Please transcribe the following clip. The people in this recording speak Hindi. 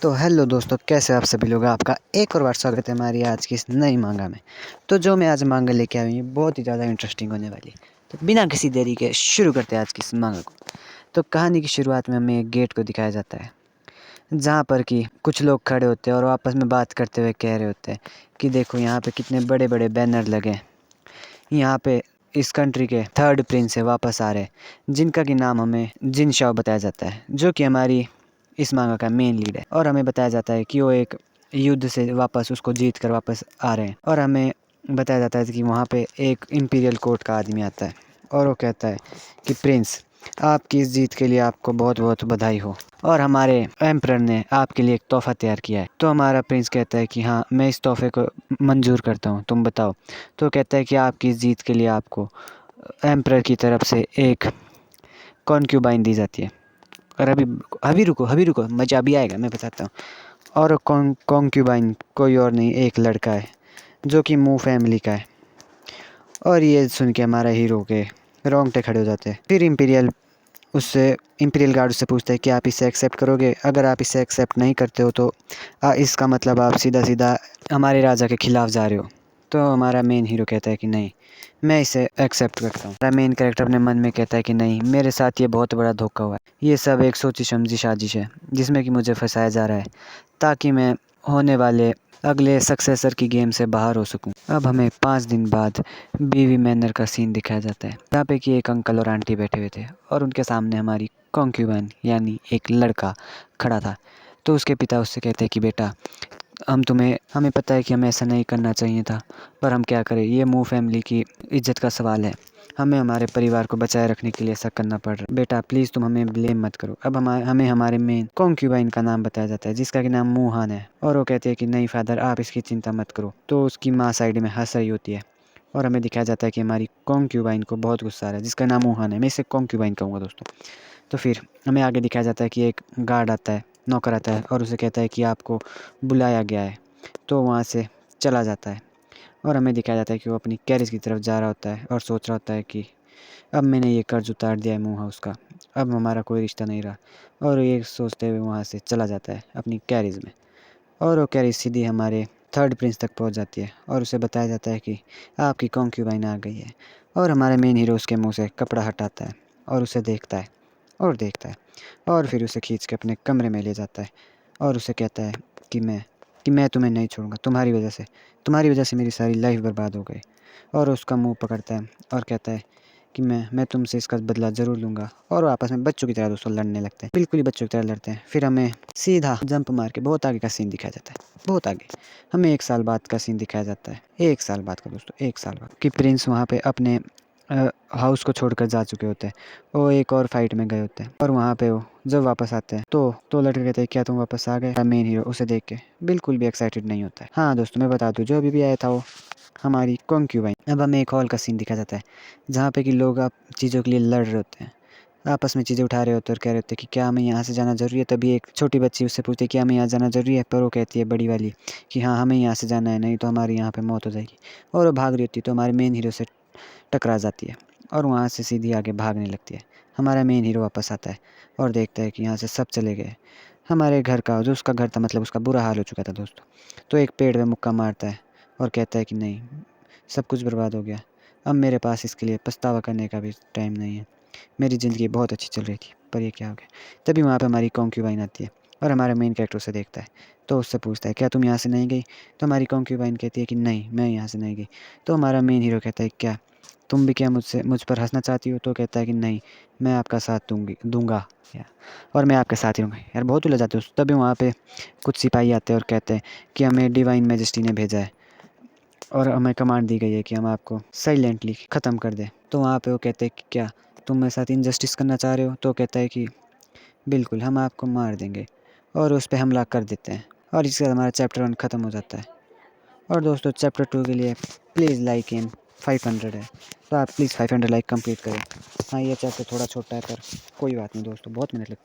तो हेलो दोस्तों, कैसे आप सभी लोग। आपका एक और बार स्वागत है हमारी आज की इस नई मांगा में। तो जो मैं आज मांगा लेके आई हूँ बहुत ही ज़्यादा इंटरेस्टिंग होने वाली है। तो बिना किसी देरी के शुरू करते हैं आज की इस मांगा को। तो कहानी की शुरुआत में हमें एक गेट को दिखाया जाता है, जहाँ पर कि कुछ लोग खड़े होते हैं और आपस में बात करते हुए कह रहे होते हैं कि देखो यहाँ पे कितने बड़े बड़े बैनर लगे हैं। यहाँ पे इस कंट्री के थर्ड प्रिंस है वापस आ रहे हैं, जिनका कि नाम हमें जिन शाओ बताया जाता है, जो कि हमारी इस मांगा का मेन लीड है। और हमें बताया जाता है कि वो एक युद्ध से वापस उसको जीत कर वापस आ रहे हैं। और हमें बताया जाता है कि वहाँ पे एक इंपीरियल कोर्ट का आदमी आता है और वो कहता है कि प्रिंस, आपकी इस जीत के लिए आपको बहुत बहुत बधाई हो, और हमारे एम्परर ने आपके लिए एक तोहफ़ा तैयार किया है। तो हमारा प्रिंस कहता है कि हाँ, मैं इस तोहफे को मंजूर करता हूँ, तुम बताओ। तो कहता है कि आपकी इस जीत के लिए आपको एम्परर की तरफ से एक कॉन्क्यूबाइन दी जाती है। और अभी रुको, मज़ा अभी आएगा, मैं बताता हूँ। और कॉन्क्यूबाइन कोई और नहीं, एक लड़का है जो कि मू फैमिली का है। और ये सुन के हमारा हीरो के रोंगटे खड़े हो जाते हैं। फिर इंपीरियल गार्ड उससे पूछता है कि आप इसे एक्सेप्ट करोगे। अगर आप इसे एक्सेप्ट नहीं करते हो तो इसका मतलब आप सीधा सीधा हमारे राजा के खिलाफ जा रहे हो। तो हमारा मेन हीरो कहता है कि नहीं, मैं इसे एक्सेप्ट करता हूँ। हमारा मेन कैरेक्टर अपने मन में कहता है कि नहीं, मेरे साथ ये बहुत बड़ा धोखा हुआ है। ये सब एक सोची समझी साजिश है जिसमें कि मुझे फंसाया जा रहा है, ताकि मैं होने वाले अगले सक्सेसर की गेम से बाहर हो सकूं। अब हमें 5 दिन बाद बीवी मैनर का सीन दिखाया जाता है, जहाँ पे कि एक अंकल और आंटी बैठे हुए थे और उनके सामने हमारी कॉन्क्यूबाइन यानी एक लड़का खड़ा था। तो उसके पिता उससे कहते हैं कि बेटा, हमें पता है कि हमें ऐसा नहीं करना चाहिए था, पर हम क्या करें, ये मू फैमिली की इज्जत का सवाल है। हमें हमारे परिवार को बचाए रखने के लिए ऐसा करना पड़ रहा है। बेटा प्लीज़ तुम हमें ब्लेम मत करो। अब हमें हमारे मेन कॉन्क्यूबाइन का नाम बताया जाता है, जिसका कि नाम मूहान है। और वो कहती है कि नहीं फादर, आप इसकी चिंता मत करो। तो उसकी माँ साइड में हंस रही होती है और हमें दिखाया जाता है कि हमारी कॉन्क्यूबाइन को बहुत गुस्सा आ रहा है, जिसका नाम मूहान है। मैं इसे कॉन्क्यूबाइन कहूँगा दोस्तों। तो फिर हमें आगे दिखाया जाता है कि एक गार्ड आता है, नौकर आता है और उसे कहता है कि आपको बुलाया गया है। तो वहाँ से चला जाता है और हमें दिखाया जाता है कि वो अपनी कैरेज की तरफ जा रहा होता है और सोच रहा होता है कि अब मैंने ये कर्ज उतार दिया है मूव हाउस का, अब हमारा कोई रिश्ता नहीं रहा। और ये सोचते हुए वहाँ से चला जाता है अपनी कैरेज में। और वो कैरेज सीधी हमारे थर्ड प्रिंस तक पहुँच जाती है और उसे बताया जाता है कि आपकी कॉन्क्यूबाइन आ गई है। और हमारा मेन हीरो उसके मुँह से कपड़ा हटाता है और उसे देखता है और देखता है और फिर उसे खींच के अपने कमरे में ले जाता है और उसे कहता है कि मैं तुम्हें नहीं छोड़ूंगा, तुम्हारी वजह से मेरी सारी लाइफ बर्बाद हो गई। और उसका मुंह पकड़ता है और कहता है कि मैं तुमसे इसका बदला ज़रूर लूँगा। और वो आपस में बच्चों की तरह दोस्तों लड़ने लगते हैं, बिल्कुल ही बच्चों की तरह लड़ते हैं। फिर हमें सीधा जंप मार के बहुत आगे का सीन दिखाया जाता है, बहुत आगे। हमें 1 साल बाद का सीन दिखाया जाता है, 1 साल बाद का दोस्तों, 1 साल बाद कि प्रिंस वहाँ पे अपने हाउस को छोड़कर जा चुके होते हैं। वो एक और फाइट में गए होते हैं और वहाँ पे वो जब वापस आते हैं तो लड़के कहते हैं क्या तुम वापस आ गए। मेन हीरो उसे देख के बिल्कुल भी एक्साइटेड नहीं होता है। हाँ दोस्तों, मैं बता दूँ, जो अभी भी आया था वो हमारी कॉन्क्यूबाइन। अब हमें एक हॉल का सीन दिखा जाता है, जहाँ पे कि लोग आप चीज़ों के लिए लड़ रहे होते हैं, आपस में चीज़ें उठा रहे होते हैं और कह रहे होते हैं कि क्या हमें यहाँ से जाना ज़रूरी है। तभी एक छोटी बच्ची उससे पूछती है कि हमें यहाँ जाना ज़रूरी है, पर वो कहती है बड़ी वाली कि हाँ, हमें यहाँ से जाना है, नहीं तो हमारी यहाँ पे मौत हो जाएगी। और वो भाग रही होती है तो हमारे मेन हीरो से टकरा जाती है और वहाँ से सीधी आगे भागने लगती है। हमारा मेन हीरो वापस आता है और देखता है कि यहाँ से सब चले गए। हमारे घर का जो उसका घर था, मतलब उसका बुरा हाल हो चुका था दोस्तों। तो एक पेड़ में मुक्का मारता है और कहता है कि नहीं, सब कुछ बर्बाद हो गया, अब मेरे पास इसके लिए पछतावा करने का भी टाइम नहीं है। मेरी ज़िंदगी बहुत अच्छी चल रही थी, पर ये क्या हो गया। तभी वहाँ पे हमारी कॉन्क्यूबाइन आती है और हमारा मेन कैरेक्टर उसे देखता है तो उससे पूछता है क्या तुम यहाँ से नहीं गई। तो हमारी कॉन्क्यूबाइन कहती है कि नहीं, मैं यहाँ से नहीं गई। तो हमारा मेन हीरो कहता है क्या तुम भी क्या मुझ पर हंसना चाहती हो। तो कहता है कि नहीं, मैं आपका साथ दूंगा या और मैं आपके साथ ही रहूँगा। यार बहुत उलझ जाते हो। तभी वहाँ पे कुछ सिपाही आते हैं और कहते हैं कि हमें डिवाइन मैजेस्टी ने भेजा है और हमें कमांड दी गई है कि हम आपको साइलेंटली ख़त्म कर दें। तो वहाँ पे वो कहते हैं कि क्या तुम मेरे साथ इनजस्टिस करना चाह रहे हो। तो कहता है कि बिल्कुल, हम आपको मार देंगे और उस पर हमला कर देते हैं। और इसके बाद हमारा चैप्टर 1 ख़त्म हो जाता है। और दोस्तों चैप्टर 2 के लिए प्लीज़ लाइक इन 500 है, तो आप प्लीज़ 500 लाइक कंप्लीट करें। हाँ, ये चैप्टर थोड़ा छोटा है पर कोई बात नहीं दोस्तों, बहुत मेहनत लगती है।